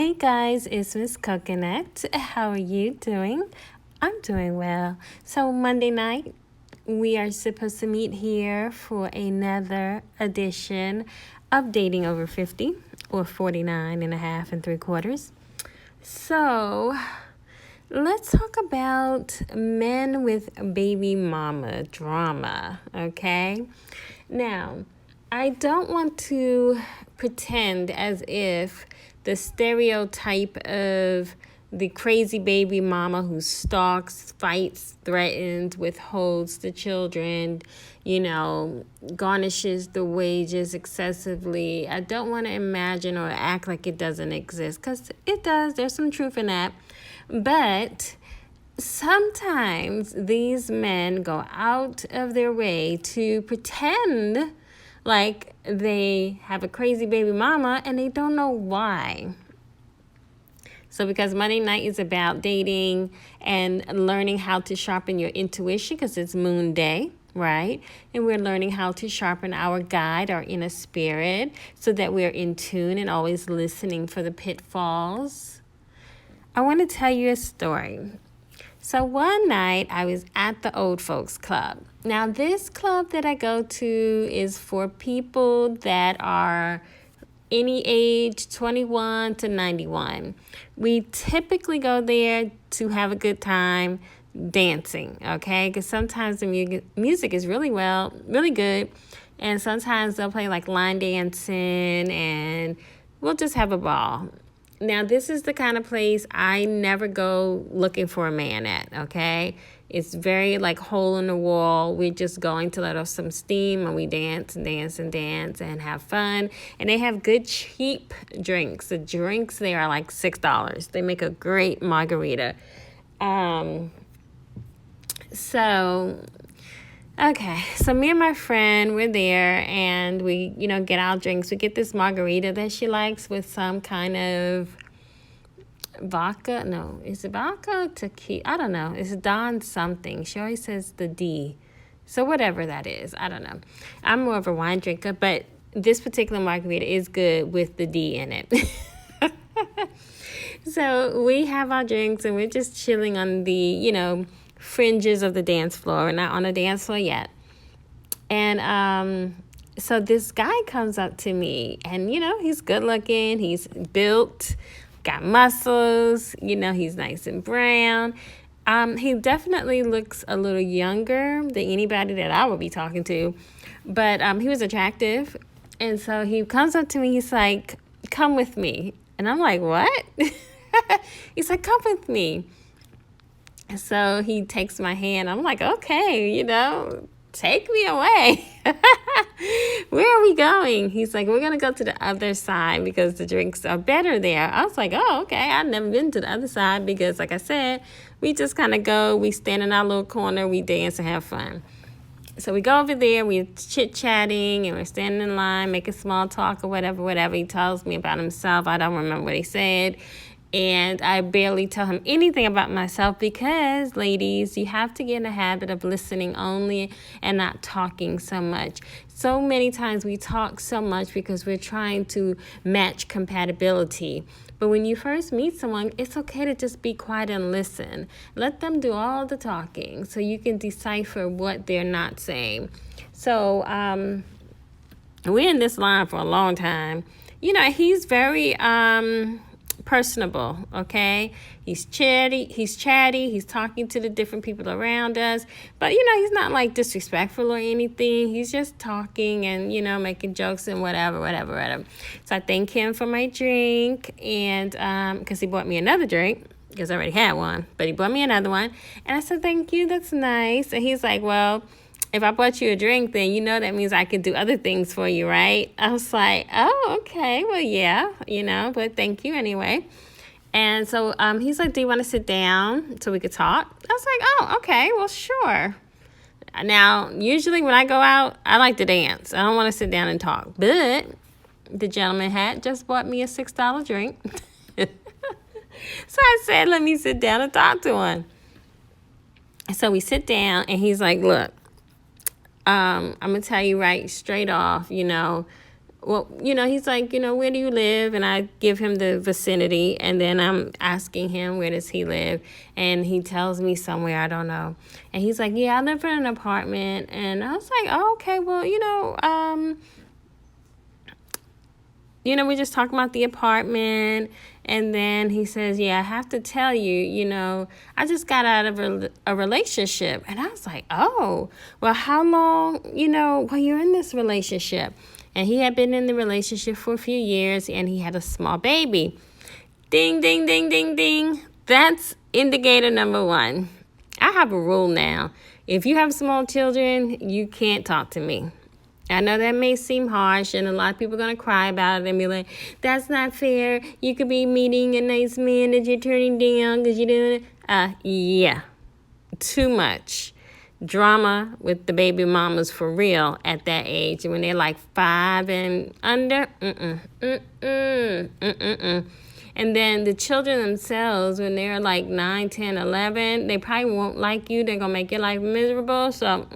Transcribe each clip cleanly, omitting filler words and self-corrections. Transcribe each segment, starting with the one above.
Hey guys, it's Miss Coconut. How are you doing? I'm doing well. So, Monday night, we are supposed to meet here for another edition of Dating Over 50 or 49 and a half and 3/4. So, let's talk about men with baby mama drama, okay? Now, I don't want to pretend as if the stereotype of the crazy baby mama who stalks, fights, threatens, withholds the children, garnishes the wages excessively. I don't want to imagine or act like it doesn't exist, because it does. There's some truth in that. But sometimes these men go out of their way to pretend like they have a crazy baby mama and they don't know why. So because Monday night is about dating and learning how to sharpen your intuition, because it's moon day, right? And we're learning how to sharpen our guide, our inner spirit, so that we're in tune and always listening for the pitfalls. I want to tell you a story. So one night I was at the old folks club. Now this club that I go to is for people that are any age 21 to 91. We typically go there to have a good time dancing, okay? Because sometimes the music is really good. And sometimes they'll play like line dancing and we'll just have a ball. Now, this is the kind of place I never go looking for a man at, okay? It's very like hole in the wall. We're just going to let off some steam and we dance and dance and dance and have fun. And they have good cheap drinks. The drinks there are like $6. They make a great margarita. So me and my friend, we're there and we, get our drinks. We get this margarita that she likes with some kind of vodka. No, is it vodka? Tequila? I don't know. It's Don something. She always says the D. So whatever that is, I don't know. I'm more of a wine drinker, but this particular margarita is good with the D in it. So we have our drinks and we're just chilling on the, fringes of the dance floor. We're not on the dance floor yet. And so this guy comes up to me and, he's good looking. He's built, got muscles, he's nice and brown. He definitely looks a little younger than anybody that I would be talking to. But he was attractive. And so he comes up to me. He's like, come with me. And I'm like, what? He's like, come with me. So he takes my hand. I'm like, okay, take me away. Where are we going? He's like, we're going to go to the other side because the drinks are better there. I was like, oh, okay. I've never been to the other side because, like I said, we just kind of go. We stand in our little corner. We dance and have fun. So we go over there. We're chit-chatting and we're standing in line, making small talk or whatever. He tells me about himself. I don't remember what he said. And I barely tell him anything about myself because, ladies, you have to get in the habit of listening only and not talking so much. So many times we talk so much because we're trying to match compatibility. But when you first meet someone, it's okay to just be quiet and listen. Let them do all the talking so you can decipher what they're not saying. So we're in this line for a long time. He's very personable, okay? He's chatty, he's talking to the different people around us, but he's not like disrespectful or anything. He's just talking and making jokes and whatever. So I thank him for my drink, and because he bought me another drink because I already had one, but he bought me another one, and I said thank you, that's nice. And he's like, well, if I bought you a drink, then that means I could do other things for you, right? I was like, oh, okay, well, yeah, but thank you anyway. And so he's like, do you want to sit down so we could talk? I was like, oh, okay, well, sure. Now, usually when I go out, I like to dance. I don't want to sit down and talk. But the gentleman had just bought me a $6 drink. So I said, let me sit down and talk to him. So we sit down, and he's like, look, I'm going to tell you right straight off, well, he's like, where do you live? And I give him the vicinity, and then I'm asking him, where does he live? And he tells me somewhere, I don't know. And he's like, yeah, I live in an apartment. And I was like, oh, okay, well, we just talking about the apartment. And then he says, yeah, I have to tell you, I just got out of a relationship. And I was like, oh, well, how long, well, you're in this relationship? And he had been in the relationship for a few years, and he had a small baby. Ding, ding, ding, ding, ding. That's indicator number one. I have a rule now. If you have small children, you can't talk to me. I know that may seem harsh, and a lot of people are going to cry about it and be like, that's not fair. You could be meeting a nice man that you're turning down because you're doing it. Yeah, too much drama with the baby mamas for real at that age. When they're like 5 and under, And then the children themselves, when they're like 9, 10, 11, they probably won't like you. They're going to make your life miserable. So,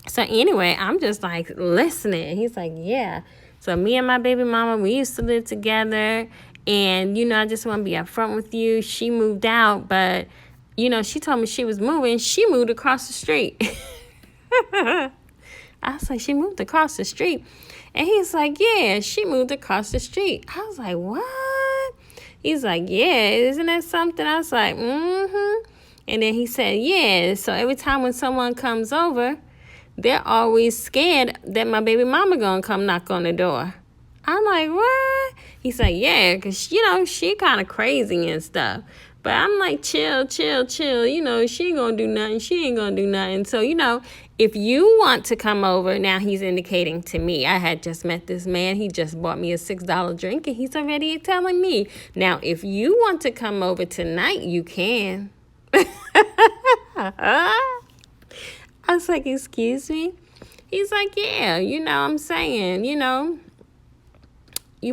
So anyway, I'm just like listening. He's like, yeah. So me and my baby mama, we used to live together. And, I just want to be upfront with you. She moved out, but, she told me she was moving. She moved across the street. I was like, she moved across the street. And he's like, yeah, she moved across the street. I was like, what? He's like, yeah, isn't that something? I was like, mm-hmm. And then he said, yeah. So every time when someone comes over, they're always scared that my baby mama gonna come knock on the door. I'm like, what? He's like, yeah, because, she kind of crazy and stuff. But I'm like, chill. She ain't going to do nothing. She ain't going to do nothing. So, if you want to come over, now he's indicating to me. I had just met this man. He just bought me a $6 drink, and he's already telling me. Now, if you want to come over tonight, you can. I was like, excuse me? He's like, yeah, I'm saying, you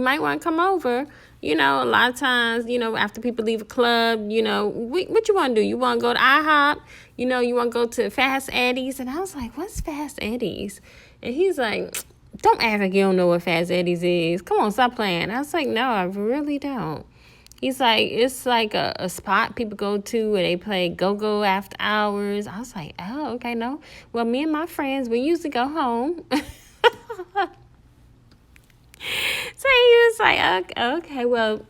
might want to come over. A lot of times, after people leave a club, what you want to do? You want to go to IHOP? You want to go to Fast Eddie's? And I was like, what's Fast Eddie's? And he's like, don't act like you don't know what Fast Eddie's is. Come on, stop playing. I was like, no, I really don't. He's like, it's like a spot people go to where they play go-go after hours. I was like, oh, okay, no. Well, me and my friends, we used to go home. So he was like, okay, well,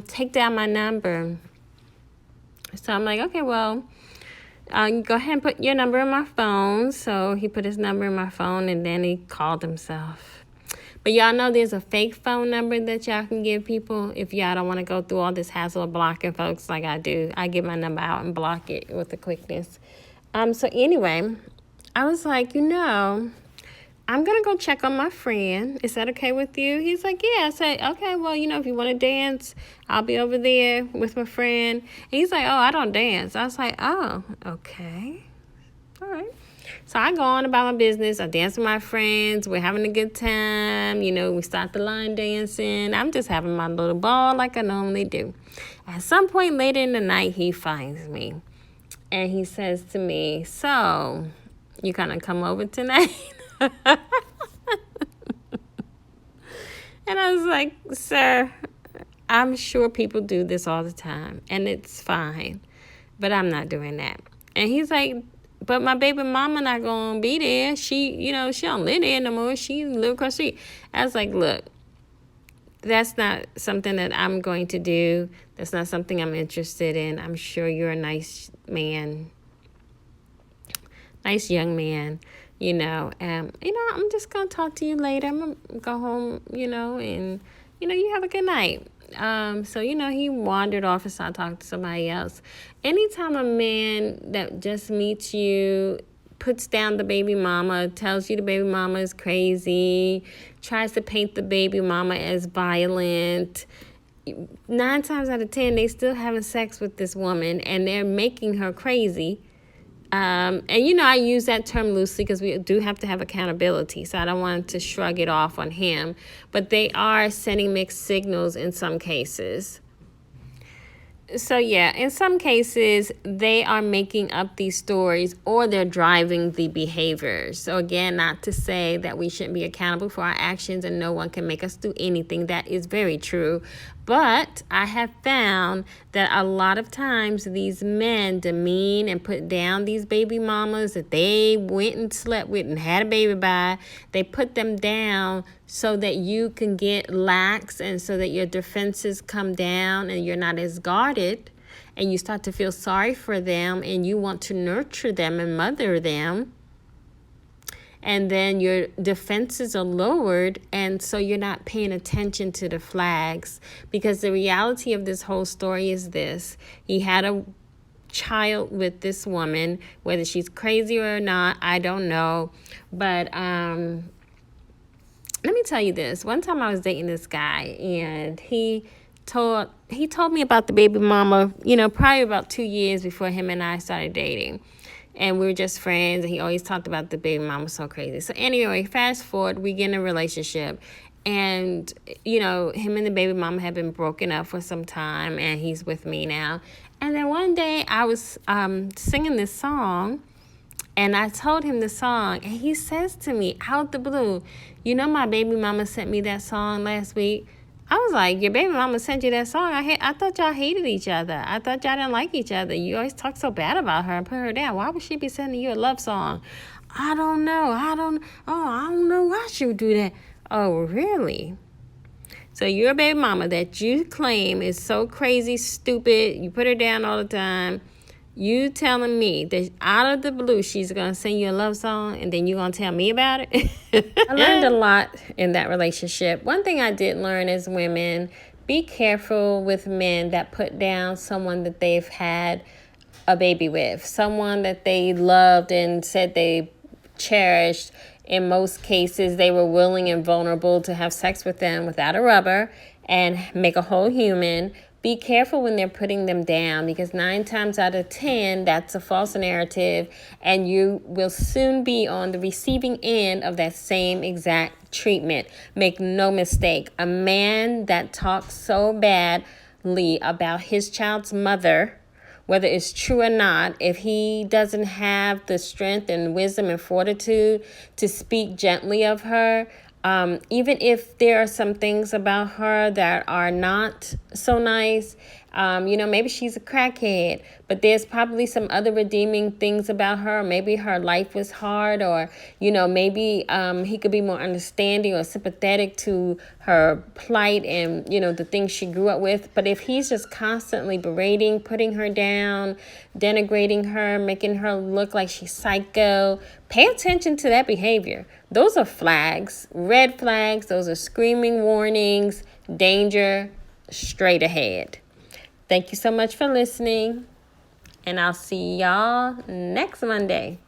take down my number. So I'm like, okay, well, go ahead and put your number in my phone. So he put his number in my phone, and then he called himself. But y'all know there's a fake phone number that y'all can give people if y'all don't want to go through all this hassle of blocking folks like I do. I give my number out and block it with the quickness. So anyway, I was like, I'm going to go check on my friend. Is that okay with you? He's like, yeah. I said, okay, well, if you want to dance, I'll be over there with my friend. And he's like, oh, I don't dance. I was like, oh, okay. All right. So I go on about my business. I dance with my friends. We're having a good time. We start the line dancing. I'm just having my little ball like I normally do. At some point later in the night, he finds me. And he says to me, so, you gonna come over tonight? And I was like, sir, I'm sure people do this all the time, and it's fine, but I'm not doing that. And he's like, but my baby mama not gonna be there. She, she don't live there no more. She live across the street. I was like, look, that's not something that I'm going to do. That's not something I'm interested in. I'm sure you're a nice man, nice young man. I'm just going to talk to you later. I'm going to go home, and, you have a good night. So, he wandered off and started talking to somebody else. Anytime a man that just meets you, puts down the baby mama, tells you the baby mama is crazy, tries to paint the baby mama as violent, 9 times out of 10, they still having sex with this woman, and they're making her crazy. And, I use that term loosely because we do have to have accountability. So I don't want to shrug it off on him. But they are sending mixed signals in some cases. So yeah, in some cases they are making up these stories or they're driving the behavior. So again, not to say that we shouldn't be accountable for our actions and no one can make us do anything. That is very true. But I have found that a lot of times these men demean and put down these baby mamas that they went and slept with and had a baby by. They put them down so that you can get lax and so that your defenses come down and you're not as guarded and you start to feel sorry for them and you want to nurture them and mother them. And then your defenses are lowered, and so you're not paying attention to the flags. Because the reality of this whole story is this: he had a child with this woman, whether she's crazy or not, I don't know. But let me tell you this. One time I was dating this guy, and he told me about the baby mama, probably about 2 years before him and I started dating. And we were just friends, and he always talked about the baby mama so crazy. So anyway, fast forward, we get in a relationship. And, him and the baby mama have been broken up for some time, and he's with me now. And then one day I was singing this song, and I told him the song, and he says to me out the blue, my baby mama sent me that song last week. I was like, your baby mama sent you that song? I thought y'all hated each other. I thought y'all didn't like each other. You always talk so bad about her and put her down. Why would she be sending you a love song? I don't know. I don't know why she would do that. Oh, really? So your baby mama that you claim is so crazy, stupid, you put her down all the time, you telling me that out of the blue she's going to sing you a love song and then you're going to tell me about it? I learned a lot in that relationship. One thing I did learn as women, be careful with men that put down someone that they've had a baby with, someone that they loved and said they cherished. In most cases, they were willing and vulnerable to have sex with them without a rubber and make a whole human. Be careful when they're putting them down, because 9 times out of 10, that's a false narrative, and you will soon be on the receiving end of that same exact treatment. Make no mistake, a man that talks so badly about his child's mother, whether it's true or not, if he doesn't have the strength and wisdom and fortitude to speak gently of her, even if there are some things about her that are not so nice, maybe she's a crackhead, but there's probably some other redeeming things about her. Maybe her life was hard, or, maybe he could be more understanding or sympathetic to her plight and, the things she grew up with. But if he's just constantly berating, putting her down, denigrating her, making her look like she's psycho, pay attention to that behavior. Those are flags, red flags. Those are screaming warnings, danger, straight ahead. Thank you so much for listening, and I'll see y'all next Monday.